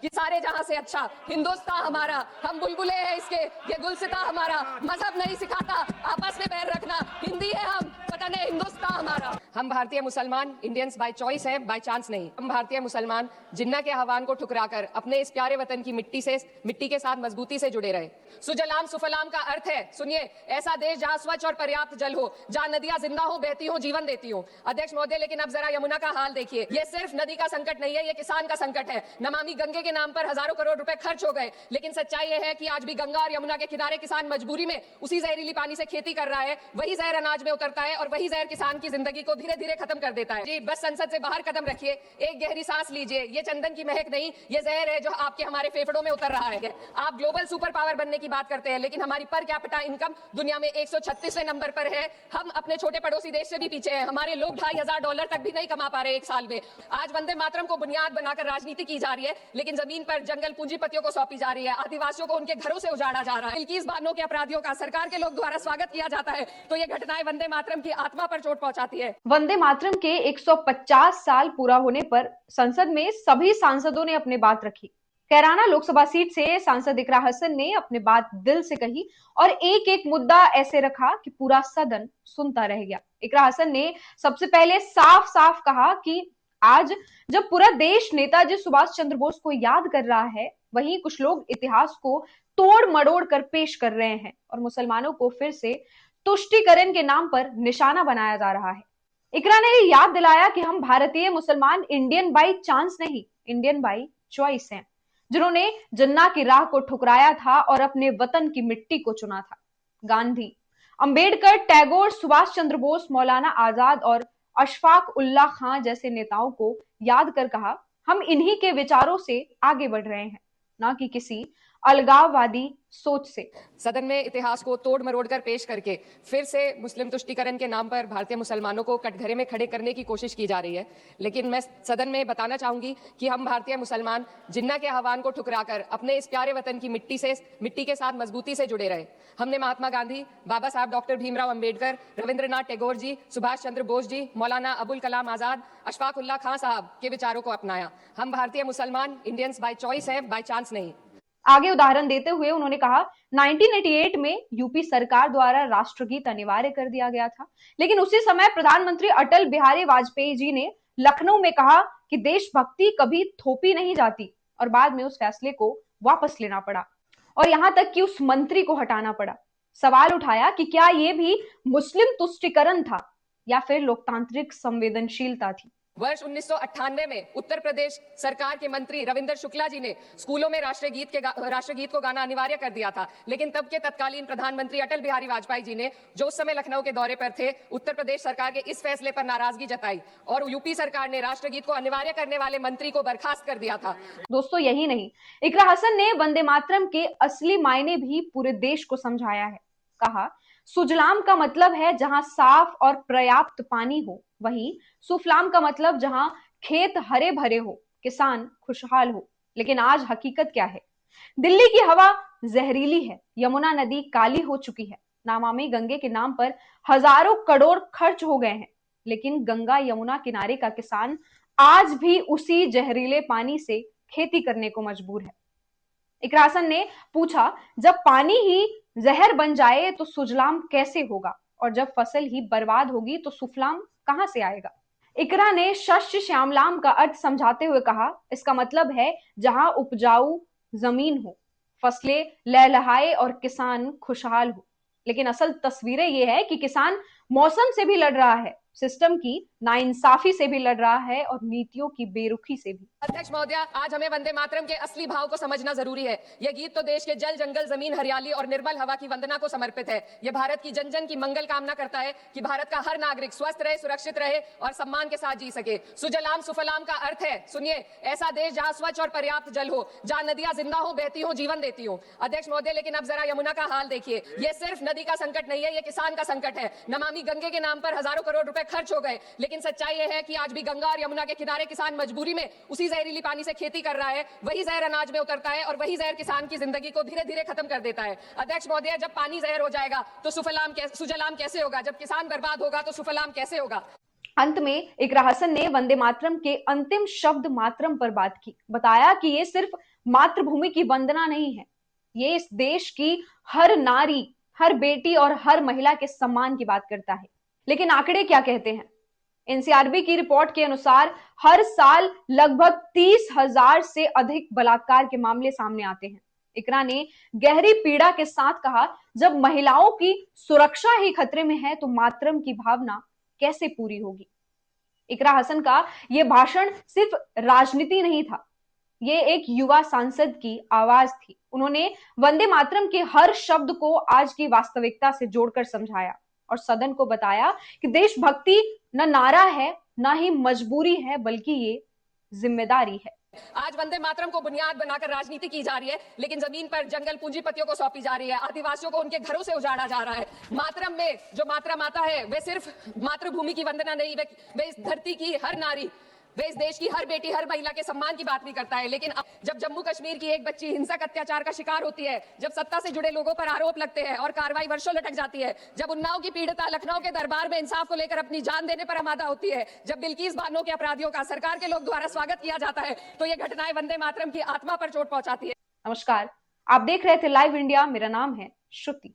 कि सारे जहां से अच्छा हिंदुस्तान हमारा, हम बुलबुले हैं इसके, ये गुलसिता हमारा, मजहब नहीं सिखाता आपस में बैर रखना, हिंदी है हम, वतन है हिंदुस्तान हमारा। हम भारतीय मुसलमान इंडियंस बाय चॉइस हैं, बाय चांस नहीं। हम भारतीय मुसलमान जिन्ना के आह्वान को ठुकराकर अपने इस प्यारे वतन की मिट्टी के साथ मजबूती से जुड़े रहे। सुजलाम सुफलाम का अर्थ है, सुनिए, ऐसा देश जहां स्वच्छ और पर्याप्त जल हो, जहां नदियां जिंदा हो, बहती हो, जीवन देती हो। अध्यक्ष महोदय, लेकिन अब जरा यमुना का हाल देखिए। ये सिर्फ नदी का संकट नहीं है, ये किसान का संकट है। नमामि गंगे के नाम पर हजारों करोड़ रुपए खर्च हो गए, लेकिन सच्चाई ये है कि आज भी गंगा और यमुना के किनारे किसान मजबूरी में उसी जहरीली पानी से खेती कर रहा है। वही जहर अनाज में उतरता है और वही जहर किसान की जिंदगी को धीरे धीरे खत्म कर देता है। जी, बस संसद से बाहर कदम रखिए, एक गहरी सांस लीजिए। ये चंदन की महक नहीं, ये जहर है जो आपके हमारे फेफड़ों में उतर रहा है। आप ग्लोबल सुपर पावर बनने की बात करते हैं, लेकिन हमारी पर कैपिटा इनकम दुनिया में 136वें नंबर पर है। हम अपने छोटे पड़ोसी देश से भी पीछे हैं। हमारे लोग $2,500 तक भी नहीं कमा पा रहे एक साल में। आज वंदे मातरम को बुनियाद बनाकर राजनीति की जा रही है, लेकिन जमीन पर जंगल पूंजीपतियों को सौंपी जा रही है, आदिवासियों को उनके घरों से उजाड़ा जा रहा है। बिल्किस बानो के अपराधियों का सरकार के लोग द्वारा स्वागत किया जाता है, तो ये घटनाएं वंदे मातरम की आत्मा पर चोट पहुंचाती है। वंदे मातरम के 150 साल पूरा होने पर संसद में सभी सांसदों ने अपनी बात रखी। कैराना लोकसभा सीट से सांसद इकरा हसन ने अपनी बात दिल से कही और एक एक मुद्दा ऐसे रखा कि पूरा सदन सुनता रह गया। इकरा हसन ने सबसे पहले साफ साफ कहा कि आज जब पूरा देश नेताजी सुभाष चंद्र बोस को याद कर रहा है, वहीं कुछ लोग इतिहास को तोड़ मड़ोड़ कर पेश कर रहे हैं और मुसलमानों को फिर से तुष्टीकरण के नाम पर निशाना बनाया जा रहा है। इकरा ने याद दिलाया कि हम भारतीय मुसलमान इंडियन बाई चांस नहीं, इंडियन बाई चॉइस हैं, जिन्होंने जन्ना की राह को ठुकराया था और अपने वतन की मिट्टी को चुना था। गांधी, अंबेडकर, टैगोर, सुभाष चंद्र बोस, मौलाना आजाद और अशफाक उल्लाह खां जैसे नेताओं को याद कर कहा, हम इन्हीं के विचारों से आगे बढ़ रहे हैं, ना कि किसी अलगाववादी सोच से। सदन में इतिहास को तोड़ मरोड़ कर पेश करके फिर से मुस्लिम तुष्टीकरण के नाम पर भारतीय मुसलमानों को कटघरे में खड़े करने की कोशिश की जा रही है। लेकिन मैं सदन में बताना चाहूंगी कि हम भारतीय मुसलमान जिन्ना के आह्वान को ठुकराकर अपने इस प्यारे वतन की मिट्टी के साथ मजबूती से जुड़े रहे। हमने महात्मा गांधी, बाबा साहब डॉक्टर भीमराव अंबेडकर, रविंद्रनाथ टैगोर जी, सुभाष चंद्र बोस जी, मौलाना अबुल कलाम आजाद, अशफाक उल्लाह खां साहब के विचारों को अपनाया। हम भारतीय मुसलमान इंडियंस बाय चॉइस हैं, बाय चांस नहीं। आगे उदाहरण देते हुए उन्होंने कहा, 1988 में यूपी सरकार द्वारा राष्ट्रगीत अनिवार्य कर दिया गया था, लेकिन उसी समय प्रधानमंत्री अटल बिहारी वाजपेयी जी ने लखनऊ में कहा कि देशभक्ति कभी थोपी नहीं जाती और बाद में उस फैसले को वापस लेना पड़ा और यहां तक कि उस मंत्री को हटाना पड़ा। सवाल उठाया कि क्या ये भी मुस्लिम तुष्टीकरण था या फिर लोकतांत्रिक संवेदनशीलता थी। वर्ष 1998 में उत्तर प्रदेश सरकार के मंत्री रविंदर शुक्ला जी ने स्कूलों में राष्ट्रगीत को गाना अनिवार्य कर दिया था, लेकिन तब के तत्कालीन प्रधानमंत्री अटल बिहारी वाजपेयी जी ने, जो उस समय लखनऊ के दौरे पर थे, उत्तर प्रदेश सरकार के इस फैसले पर नाराजगी जताई और यूपी सरकार ने राष्ट्रगीत को अनिवार्य करने वाले मंत्री को बर्खास्त कर दिया था। दोस्तों, यही नहीं, इकरा हसन ने वंदे मातरम के असली मायने भी पूरे देश को समझाया है। कहा, सुजलाम का मतलब है जहां साफ और पर्याप्त पानी हो, वहीं सुफलाम का मतलब जहां खेत हरे भरे हो, किसान खुशहाल हो। लेकिन आज हकीकत क्या है? दिल्ली की हवा जहरीली है, यमुना नदी काली हो चुकी है, नमामि गंगे के नाम पर हजारों करोड़ खर्च हो गए हैं, लेकिन गंगा यमुना किनारे का किसान आज भी उसी जहरीले पानी से खेती करने को मजबूर है। इकरा हसन ने पूछा, जब पानी ही जहर बन जाए तो सुजलाम कैसे होगा, और जब फसल ही बर्बाद होगी तो सुफलाम कहां से आएगा? इकरा ने शस्य श्यामलाम का अर्थ समझाते हुए कहा, इसका मतलब है जहां उपजाऊ जमीन हो, फसलें लहलहाए और किसान खुशहाल हो। लेकिन असल तस्वीरें यह है कि किसान मौसम से भी लड़ रहा है, सिस्टम की नाइंसाफी से भी लड़ रहा है और नीतियों की बेरुखी से भी। अध्यक्ष महोदय, आज हमें वंदे मातरम के असली भाव को समझना जरूरी है। यह गीत तो देश के जल जंगल जमीन हरियाली और निर्मल हवा की वंदना को समर्पित है। यह भारत की जन जन की मंगल कामना करता है कि भारत का हर नागरिक स्वस्थ रहे, सुरक्षित रहे और सम्मान के साथ जी सके। सुजलाम सुफलाम का अर्थ है, सुनिए, ऐसा देश जहां स्वच्छ और पर्याप्त जल हो, जहां नदियां जिंदा हो, बहती हो, जीवन देती हो। अध्यक्ष महोदय, लेकिन अब जरा यमुना का हाल देखिए। यह सिर्फ नदी का संकट नहीं है, यह किसान का संकट है। नमामि गंगे के नाम पर हजारों करोड़ रुपए खर्च हो गए, लेकिन सच्चाई यह है कि आज भी गंगा और यमुना के किनारे किसान मजबूरी में उसी जहरीली पानी से खेती कर रहा है। वही जहर अनाज में उतरता है और वही जहर किसान की जिंदगी को धीरे धीरे खत्म कर देता है। अध्यक्ष महोदय, जब पानी जहर हो जाएगा तो सुजलाम कैसे होगा? जब किसान बर्बाद होगा तो सुफलाम कैसे होगा? अंत में इकरा हसन ने वंदे मातरम के अंतिम शब्द मातरम पर बात की, बताया कि ये सिर्फ मातृभूमि की वंदना नहीं है, ये इस देश की हर नारी, हर बेटी और हर महिला के सम्मान की बात करता है। लेकिन आंकड़े क्या कहते हैं? एनसीआरबी की रिपोर्ट के अनुसार हर साल लगभग 30,000 से अधिक बलात्कार के मामले सामने आते हैं। इकरा ने गहरी पीड़ा के साथ कहा, जब महिलाओं की सुरक्षा ही खतरे में है तो मातरम की भावना कैसे पूरी होगी। इकरा हसन का यह भाषण सिर्फ राजनीति नहीं था, ये एक युवा सांसद की आवाज थी। उन्होंने वंदे मातरम के हर शब्द को आज की वास्तविकता से जोड़कर समझाया और सदन को बताया कि देशभक्ति न नारा है, न ही मजबूरी है, बल्कि ये जिम्मेदारी है। आज वंदे मातरम को बुनियाद बनाकर राजनीति की जा रही है, लेकिन जमीन पर जंगल पूंजीपतियों को सौंपी जा रही है, आदिवासियों को उनके घरों से उजाड़ा जा रहा है। मातरम में जो मात्रा माता है वे सिर्फ मातृभूमि की वंदना नहीं, वे इस धरती की हर नारी, वे इस देश की हर बेटी, हर महिला के सम्मान की बात भी करता है। लेकिन अब जब जम्मू कश्मीर की एक बच्ची हिंसक अत्याचार का शिकार होती है, जब सत्ता से जुड़े लोगों पर आरोप लगते हैं और कार्रवाई वर्षों लटक जाती है, जब उन्नाव की पीड़िता लखनऊ के दरबार में इंसाफ को लेकर अपनी जान देने पर आमादा होती है, जब बिल्किस बानो के अपराधियों का सरकार के लोग द्वारा स्वागत किया जाता है, तो ये घटनाएं वंदे मातरम की आत्मा पर चोट पहुंचाती है। नमस्कार, आप देख रहे थे लाइव इंडिया। मेरा नाम है श्रुति।